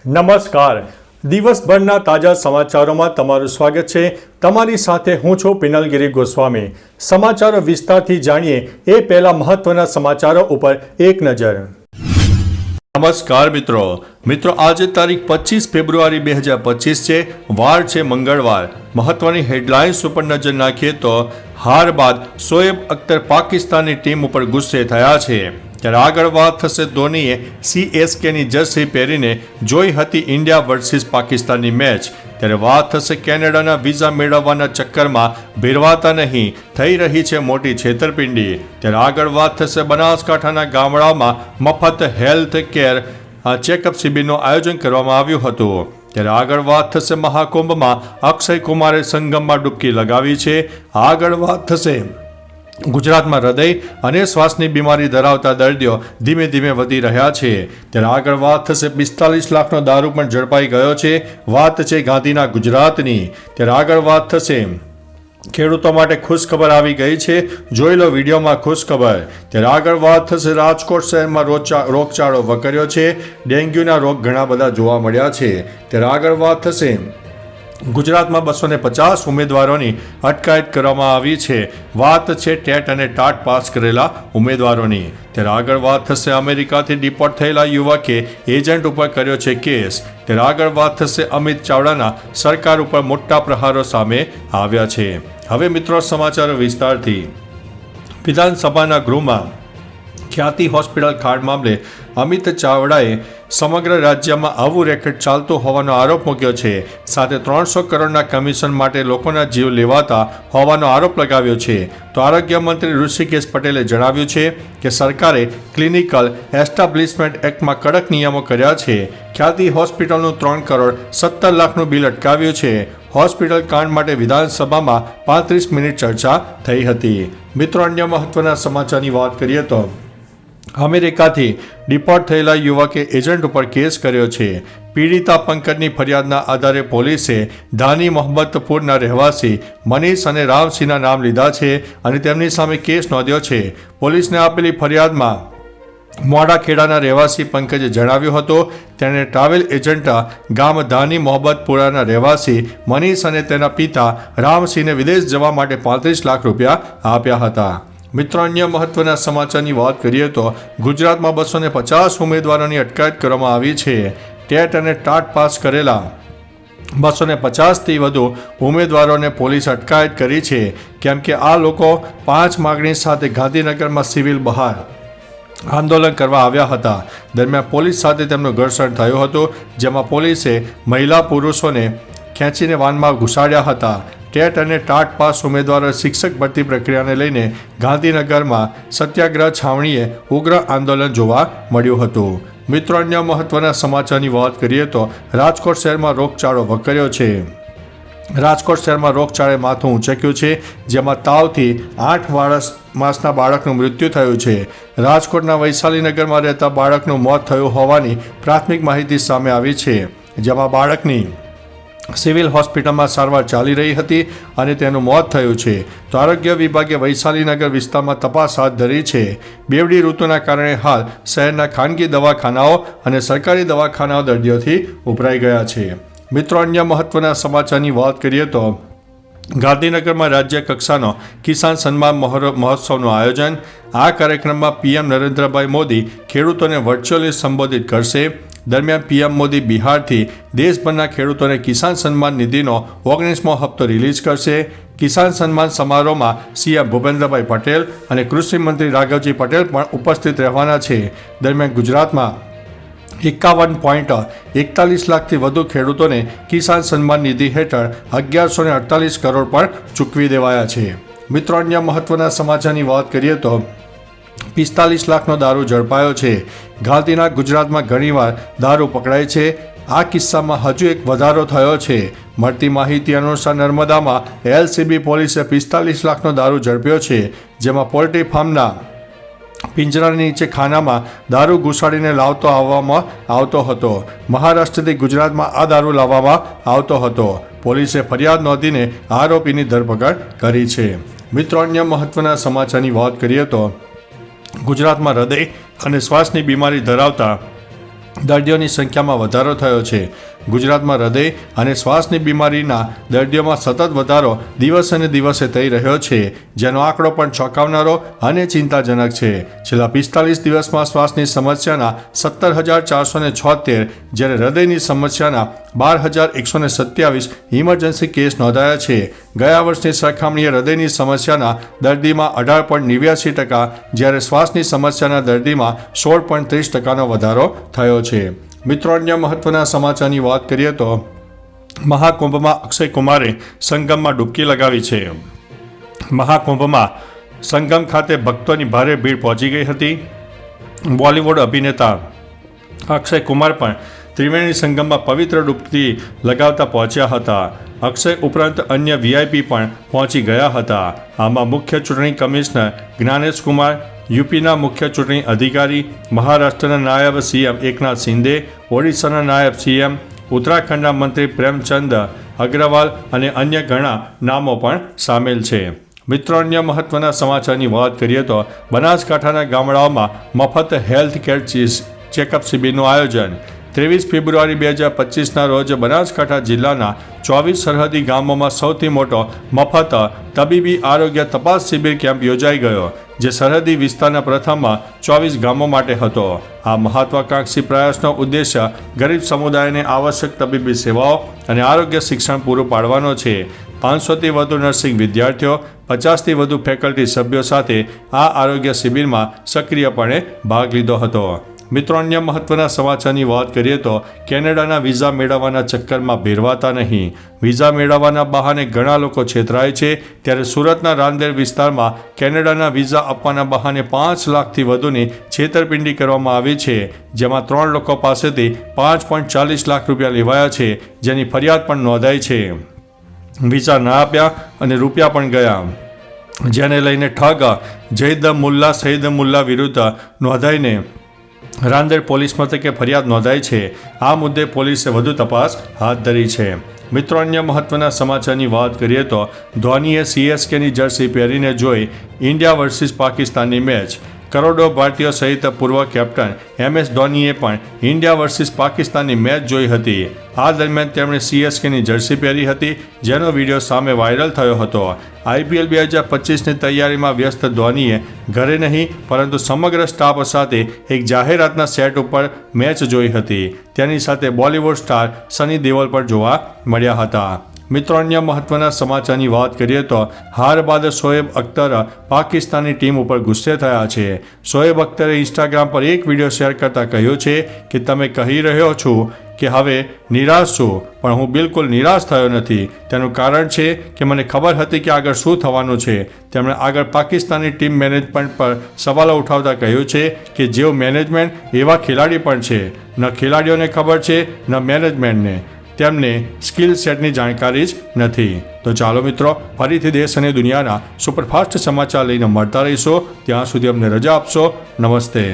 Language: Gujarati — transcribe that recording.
નમસ્કાર. દિવસભરના તાજા સમાચારોમાં તમારું સ્વાગત છે. તમારી સાથે હું છું પિનલગીરી ગોસ્વામી. સમાચારો વિસ્તારથી જાણીએ એ પહેલા મહત્વના સમાચારો ઉપર એક નજર. નમસ્કાર મિત્રો આજે તારીખ 25 ફેબ્રુઆરી 2025 છે. વાર છે મંગળવાર. મહત્વની હેડલાઇન્સ ઉપર નજર નાખીએ તો હાર બાદ શોએબ અખ્તર પાકિસ્તાનની ટીમ ઉપર ગુસ્સે થયા છે. ત્યારે આગળ વાત થશે ધોનીએ CSKની જર્સી પહેરીને જોઈ હતી ઇન્ડિયા વર્સિસ પાકિસ્તાનની મેચ. ત્યારે વાત થશે કેનેડાના વિઝા મેળવવાના ચક્કરમાં ભેરવાતા નહીં, થઈ રહી છે મોટી છેતરપિંડી. ત્યારે આગળ વાત થશે બનાસકાંઠાના ગામડાઓમાં મફત હેલ્થ કેર ચેકઅપ શિબિરનું આયોજન કરવામાં આવ્યું હતું. ત્યારે આગળ વાત થશે મહાકુંભમાં અક્ષય કુમારે સંગમમાં ડૂબકી લગાવી છે. આગળ વાત થશે ગુજરાતમાં હૃદય અને શ્વાસની બીમારી ધરાવતા દર્દીઓ ધીમે ધીમે વધી રહ્યા છે. ત્યારે આગળ વાત થશે 45 લાખનો દારૂ પણ ઝડપાઈ ગયો છે. વાત છે ગાંધીના ગુજરાતની. ત્યારે આગળ વાત થશે ખેડૂતો માટે ખુશખબર આવી ગઈ છે. જોઈ લો વિડીયોમાં ખુશખબર. ત્યારે આગળ વાત થશે રાજકોટ શહેરમાં રોગચાળો વકર્યો છે. ડેન્ગ્યુના રોગ ઘણા બધા જોવા મળ્યા છે. ત્યારે આગળ વાત થશે ગુજરાતમાં 250 ઉમેદવારોની અટકાયત કરવામાં આવી છે. વાત છે ટેટ અને ટાટ પાસ કરેલા ઉમેદવારોની. ત્યારે આગળ વાત થશે અમેરિકાથી ડિપોર્ટ થયેલા યુવકે એજન્ટ ઉપર કર્યો છે કેસ. ત્યારે આગળ વાત થશે અમિત ચાવડાના સરકાર ઉપર મોટા પ્રહારો સામે આવ્યા છે. હવે મિત્રો સમાચારો વિસ્તારથી. વિધાનસભાના ગૃહમાં ખ્યાતિ હોસ્પિટલ કાંડ મામલે અમિત ચાવડાએ સમગ્ર રાજ્યમાં આવું રેકેટ ચાલતું હોવાનો આરોપ મૂક્યો છે. સાથે 300 કરોડના કમિશન માટે લોકોના જીવ લેવાતા હોવાનો આરોપ લગાવ્યો છે. તો આરોગ્ય મંત્રી ઋષિકેશ પટેલે જણાવ્યું છે કે સરકારે ક્લિનિકલ એસ્ટાબ્લિશમેન્ટ એક્ટમાં કડક નિયમો કર્યા છે. ખ્યાતિ હોસ્પિટલનું 3 કરોડ 17 લાખનું બિલ અટકાવ્યું છે. હોસ્પિટલ કાંડ માટે વિધાનસભામાં 35 મિનિટ ચર્ચા થઈ હતી. મિત્રો અન્ય મહત્વના સમાચારની વાત કરીએ તો અમેરિકાથી ડિપોર્ટ થયેલા યુવકે એજન્ટ ઉપર કેસ કર્યો છે. પીડિતા પંકજની ફરિયાદના આધારે પોલીસે ધાની મોહમ્મદપુરના રહેવાસી મનીષ અને રામસિંહના નામ લીધા છે અને તેમની સામે કેસ નોંધ્યો છે. પોલીસને આપેલી ફરિયાદમાં મોડાખેડાના રહેવાસી પંકજે જણાવ્યું હતું તેણે ટ્રાવેલ એજન્ટ ગામ ધાની મોહમ્મદપુરાના રહેવાસી મનીષ અને તેના પિતા રામસિંહને વિદેશ જવા માટે 35 લાખ રૂપિયા આપ્યા હતા. મિત્રો અન્ય મહત્વના સમાચારની વાત કરીએ તો ગુજરાતમાં 250 ઉમેદવારોની અટકાયત કરવામાં આવી છે. ટેટ અને ટાટ પાસ કરેલા 250થી વધુ ઉમેદવારોને પોલીસ અટકાયત કરી છે, કેમ કે આ લોકો 5 માગણી સાથે ગાંધીનગરમાં સિવિલ બહાર આંદોલન કરવા આવ્યા હતા. દરમિયાન પોલીસ સાથે તેમનું ઘર્ષણ થયું હતું, જેમાં પોલીસે મહિલા પુરુષોને ખેંચીને વાનમાં ઘુસાડ્યા હતા. ટેટ અને ટાટ પાસ ઉમેદવારો શિક્ષક ભરતી પ્રક્રિયાને લઈને ગાંધીનગરમાં સત્યાગ્રહ છાવણીએ ઉગ્ર આંદોલન જોવા મળ્યું હતું. મિત્રો અન્ય મહત્વના સમાચારની વાત કરીએ તો રાજકોટ શહેરમાં રોગચાળો વકર્યો છે. રાજકોટ શહેરમાં રોગચાળે માથું ઊંચક્યું છે, જેમાં તાવથી 8 માસના બાળકનું મૃત્યુ થયું છે. રાજકોટના વૈશાલીનગરમાં રહેતા બાળકનું મોત થયું હોવાની પ્રાથમિક માહિતી સામે આવી છે, જેમાં બાળકની સિવિલ હોસ્પિટલમાં સારવાર ચાલી રહી હતી અને તેનું મોત થયું છે. તો આરોગ્ય વિભાગે વૈશાલીનગર વિસ્તારમાં તપાસ હાથ ધરી છે. બેવડી ઋતુના કારણે હાલ શહેરના ખાનગી દવાખાનાઓ અને સરકારી દવાખાનાઓ દર્દીઓથી ઉભરાઈ ગયા છે. મિત્રો અન્ય મહત્વના સમાચારની વાત કરીએ તો ગાંધીનગરમાં રાજ્ય કક્ષાનો કિસાન સન્માન મહોત્સવનું આયોજન. આ કાર્યક્રમમાં PM નરેન્દ્રભાઈ મોદી ખેડૂતોને વર્ચ્યુઅલી સંબોધિત કરશે. દરમિયાન PM મોદી બિહારથી દેશભરના ખેડૂતોને કિસાન સન્માન નિધિનો 19મો હપ્તો રિલીઝ કરશે. કિસાન સન્માન સમારોહમાં CM ભૂપેન્દ્રભાઈ પટેલ અને કૃષિ મંત્રી રાઘવજી પટેલ પણ ઉપસ્થિત રહેવાના છે. દરમિયાન ગુજરાતમાં 51.41 લાખથી વધુ ખેડૂતોને કિસાન સન્માન નિધિ હેઠળ 1148 કરોડ પણ ચૂકવી દેવાયા છે. મિત્રો અન્ય મહત્વના સમાચારની વાત કરીએ તો 45 લાખનો દારૂ ઝડપાયો છે. ગાંધીના ગુજરાતમાં ઘણીવાર દારૂ પકડાય છે. આ કિસ્સામાં હજુ એક વધારો થયો છે. મળતી માહિતી અનુસાર નર્મદામાં LCB પોલીસે 45 લાખનો દારૂ ઝડપ્યો છે, જેમાં પોલ્ટ્રી ફાર્મના પિંજરાની નીચે ખાનામાં દારૂ ઘુસાડીને આવવામાં આવતો હતો. મહારાષ્ટ્રથી ગુજરાતમાં આ દારૂ લાવવામાં આવતો હતો. પોલીસે ફરિયાદ નોંધીને આરોપીની ધરપકડ કરી છે. મિત્રો અન્ય મહત્વના સમાચારની વાત કરીએ તો ગુજરાતમાં હૃદય અને શ્વાસની બીમારી ધરાવતા દર્દીઓની સંખ્યામાં વધારો થયો છે. ગુજરાતમાં હૃદય અને શ્વાસની બીમારીના દર્દીઓમાં સતત વધારો દિવસે ને દિવસે થઈ રહ્યો છે, જેનો આંકડો પણ ચોંકાવનારો અને ચિંતાજનક છે. છેલ્લા 45 દિવસમાં શ્વાસની સમસ્યાના 17,476 જ્યારે હૃદયની સમસ્યાના 12,127 ઇમરજન્સી કેસ નોંધાયા છે. ગયા વર્ષની સરખામણીએ હૃદયની સમસ્યાના દર્દીમાં 18.89%, જ્યારે શ્વાસની સમસ્યાના દર્દીમાં 16.30%નો વધારો થયો છે. મિત્રો, અન્ય મહત્વના સમાચારની વાત કરીએ તો મહાકુંભમાં અક્ષય કુમારે સંગમમાં ડૂબકી લગાવી છે. મહાકુંભમાં સંગમ ખાતે ભક્તોની ભારે ભીડ પહોંચી ગઈ હતી. બોલિવૂડ અભિનેતા અક્ષય કુમાર પણ ત્રિવેણી સંગમમાં પવિત્ર ડૂબકી લગાવતા પહોંચ્યા હતા. અક્ષય ઉપરાંત અન્ય વીઆઈપી પણ પહોંચી ગયા હતા. આમાં મુખ્ય ચૂંટણી કમિશનર જ્ઞાનેશ કુમાર, યુપીના મુખ્ય ચૂંટણી અધિકારી, મહારાષ્ટ્રના નાયબ સીએમ એકનાથ શિંદે, ઓડિશાના નાયબ સીએમ, ઉત્તરાખંડના મંત્રી પ્રેમચંદ અગ્રવાલ અને અન્ય ઘણા નામો પણ સામેલ છે. મિત્રો, અન્ય મહત્વના સમાચારની વાત કરીએ તો બનાસકાંઠાના ગામડાઓમાં મફત હેલ્થ કેર ચેકઅપ શિબિરનું આયોજન 23 ફેબ્રુઆરી 2025ના રોજ બનાસકાંઠા જિલ્લાના 24 સરહદી ગામોમાં સૌથી મોટો મફત તબીબી આરોગ્ય તપાસ શિબિર કેમ્પ યોજાઈ ગયો, જે સરહદી વિસ્તારના પ્રથમ 24 ગામો માટે હતો. આ મહત્વાકાંક્ષી પ્રયાસનો ઉદ્દેશ્ય ગરીબ સમુદાયને આવશ્યક તબીબી સેવાઓ અને આરોગ્ય શિક્ષણ પૂરું પાડવાનો છે. 500થી વધુ નર્સિંગ વિદ્યાર્થીઓ, 50થી વધુ ફેકલ્ટી સભ્યો સાથે આ આરોગ્ય શિબિરમાં સક્રિયપણે ભાગ લીધો હતો. મિત્રો, અન્ય મહત્વના સમાચારની વાત કરીએ તો કેનેડાના વિઝા મેળવવાના ચક્કરમાં ભેરવાતા નહીં. વિઝા મેળવવાના બહાને ઘણા લોકો છેતરાય છે, ત્યારે સુરતના રાંદેર વિસ્તારમાં કેનેડાના વિઝા આપવાના બહાને 5 લાખથી વધુની છેતરપિંડી કરવામાં આવી છે, જેમાં 3 લોકો પાસેથી 5.40 લાખ રૂપિયા લેવાયા છે, જેની ફરિયાદ પણ નોંધાઈ છે. વિઝા ના આપ્યા અને રૂપિયા પણ ગયા, જેને લઈને ઠગ જૈદ મુલ્લા સૈદ મુલ્લા વિરુદ્ધ નોંધાઈને રાંદેર પોલીસ મથકે ફરિયાદ નોંધાઈ છે. આ મુદ્દે પોલીસે વધુ તપાસ હાથ ધરી છે. મિત્રો, અન્ય મહત્વના સમાચારની વાત કરીએ તો ધોનીએ સીએસકેની જર્સી પહેરીને જોઈ ઇન્ડિયા વર્સિસ પાકિસ્તાનની મેચ. કરોડો ભારતીયો સહિત પૂર્વ કેપ્ટન MS ધોનીએ પણ ઇન્ડિયા વર્સિસ પાકિસ્તાનની મેચ જોઈ હતી. આ દરમિયાન તેમણે સીએસકેની જર્સી પહેરી હતી, જેનો વિડીયો સામે વાયરલ થયો હતો. IPL 2025ની તૈયારીમાં વ્યસ્ત ધોનીએ ઘરે નહીં પરંતુ સમગ્ર સ્ટાફ સાથે એક જાહેરાતના સેટ ઉપર મેચ જોઈ હતી. તેની સાથે બોલિવૂડ સ્ટાર સની દેઓલ પણ જોવા મળ્યા હતા. મિત્રો, અન્ય મહત્વના સમાચારની વાત કરીએ તો હાર બાદ શોએબ અખ્તર પાકિસ્તાની ટીમ ઉપર ગુસ્સે થયા છે. શોએબ અખ્તરે ઇન્સ્ટાગ્રામ પર એક વિડીયો શેર કરતા કહ્યું છે કે તમે કહી રહ્યો છો કે હવે નિરાશ છું, પણ હું બિલકુલ નિરાશ થયો નથી. તેનું કારણ છે કે મને ખબર હતી કે આગળ શું થવાનું છે. તેમણે આગળ પાકિસ્તાની ટીમ મેનેજમેન્ટ પર સવાલો ઉઠાવતા કહ્યું છે કે જેઓ મેનેજમેન્ટ એવા ખેલાડી પણ છે. ન ખેલાડીઓને ખબર છે ન મેનેજમેન્ટને. તેમને સ્કિલ સેટની જાણકારી જ નથી. તો ચાલો મિત્રો, ફરીથી દેશ અને દુનિયાના સુપરફાસ્ટ સમાચાર લઈને મળતા રહીશો. ત્યાં સુધી અમને રજા આપશો. નમસ્તે.